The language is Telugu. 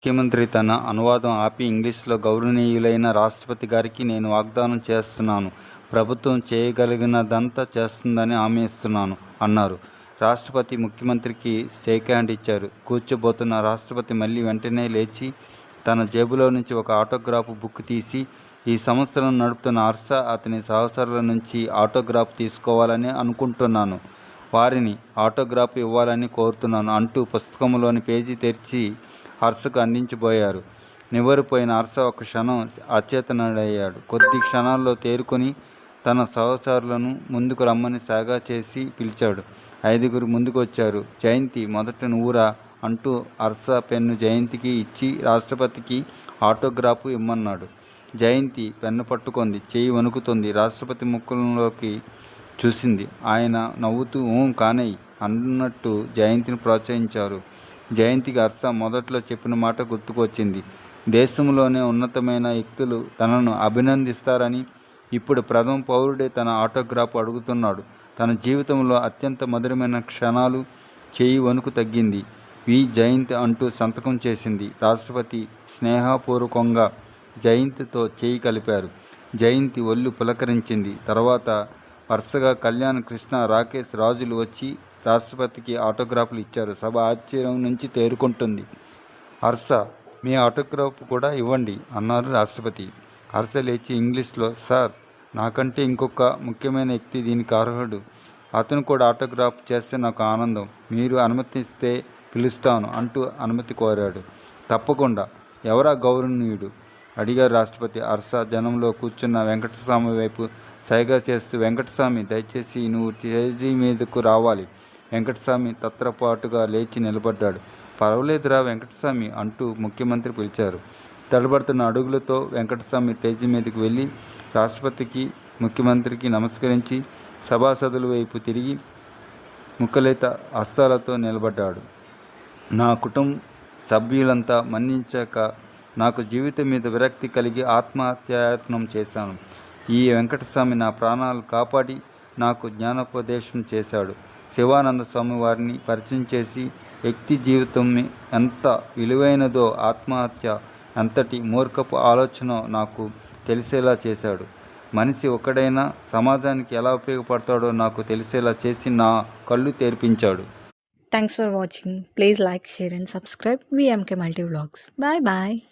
ముఖ్యమంత్రి తన అనువాదం ఆపి ఇంగ్లీష్లో గౌరవనీయులైన రాష్ట్రపతి గారికి నేను వాగ్దానం చేస్తున్నాను, ప్రభుత్వం చేయగలిగినదంతా చేస్తుందని హామీ ఇస్తున్నాను అన్నారు. రాష్ట్రపతి ముఖ్యమంత్రికి షేక్ హ్యాండ్ ఇచ్చారు. కూర్చోబోతున్న రాష్ట్రపతి మళ్ళీ వెంటనే లేచి తన జేబులో నుంచి ఒక ఆటోగ్రాఫ్ బుక్ తీసి, ఈ సంస్థలను నడుపుతున్న హర్ష అతని సహచరుల నుంచి ఆటోగ్రాఫ్ తీసుకోవాలని అనుకుంటున్నాను, వారిని ఆటోగ్రాఫ్ ఇవ్వాలని కోరుతున్నాను అంటూ పుస్తకంలోని పేజీ తెరిచి హర్షకు అందించబోయారు. నివ్వెరపోయిన హర్ష ఒక క్షణం అచేతనుడయ్యాడు. కొద్ది క్షణాల్లో తేరుకొని తన సహచరులను ముందుకు రమ్మని సాగా చేసి పిలిచాడు. 5గురు ముందుకు వచ్చారు. జయంతి, మొదట నువ్వురా అంటూ హర్ష పెన్ను జయంతికి ఇచ్చి రాష్ట్రపతికి ఆటోగ్రాఫ్ ఇమ్మన్నాడు. జయంతి పెన్ను పట్టుకుంది. చెయ్యి వణుకుతుంది. రాష్ట్రపతి ముఖంలోకి చూసింది. ఆయన నవ్వుతూ కానయ్య అన్నట్టు జయంతిని ప్రోత్సహించారు. జయంతికి హర్ష మొదట్లో చెప్పిన మాట గుర్తుకొచ్చింది. దేశంలోనే ఉన్నతమైన వ్యక్తులు తనను అభినందిస్తారని, ఇప్పుడు ప్రథమ పౌరుడే తన ఆటోగ్రాఫ్ అడుగుతున్నాడు. తన జీవితంలో అత్యంత మధురమైన క్షణాలు. చేయి వణుకు తగ్గింది. వి జయంతి అంటూ సంతకం చేసింది. రాష్ట్రపతి స్నేహపూర్వకంగా జయంతితో చేయి కలిపారు. జయంతి ఒళ్ళు పులకరించింది. తర్వాత వరుసగా కళ్యాణ్, కృష్ణ, రాకేష్, రాజులు వచ్చి రాష్ట్రపతికి ఆటోగ్రాఫ్లు ఇచ్చారు. సభ ఆశ్చర్యం నుంచి తేరుకుంటుంది. హర్ష, మీ ఆటోగ్రాఫ్ కూడా ఇవ్వండి అన్నారు రాష్ట్రపతి. హర్ష లేచి ఇంగ్లీష్లో, సార్, నాకంటే ఇంకొక ముఖ్యమైన వ్యక్తి దీనికి అర్హుడు. అతను కూడా ఆటోగ్రాఫ్ చేస్తే నాకు ఆనందం. మీరు అనుమతిస్తే పిలుస్తాను అంటూ అనుమతి కోరాడు. తప్పకుండా. ఎవరా గౌరవనీయుడు అడిగారు రాష్ట్రపతి. హర్ష జనంలో కూర్చున్న వెంకటస్వామి వైపు సైగా చేస్తూ, వెంకటస్వామి, దయచేసి నువ్వు స్టేజీ మీదకు రావాలి. వెంకటస్వామి తత్రపాటుగా లేచి నిలబడ్డాడు. పర్వాలేదురా వెంకటస్వామి అంటూ ముఖ్యమంత్రి పిలిచారు. తడబడుతున్న అడుగులతో వెంకటస్వామి స్టేజీ మీదకి వెళ్ళి రాష్ట్రపతికి, ముఖ్యమంత్రికి నమస్కరించి సభాసదుల వైపు తిరిగి ముక్కలేత హస్తాలతో నిలబడ్డాడు. నా కుటుంబ సభ్యులంతా మన్నించాక నాకు జీవితం మీద విరక్తి కలిగి ఆత్మహత్యాయత్నం చేశాను. ఈ వెంకటస్వామి నా ప్రాణాలు కాపాడి నాకు జ్ఞానోపదేశం చేశాడు. శివానంద స్వామి వారిని పరిచయం చేసి వ్యక్తి జీవితం ఎంత విలువైనదో, ఆత్మహత్య ఎంతటి మూర్ఖపు ఆలోచనో నాకు తెలిసేలా చేశాడు. మనిషి ఒక్కడైనా సమాజానికి ఎలా ఉపయోగపడతాడో నాకు తెలిసేలా చేసి నా కళ్ళు తెరిపించాడు. Thanks for watching. Please like, share and subscribe VMK Multi Vlogs. Bye bye.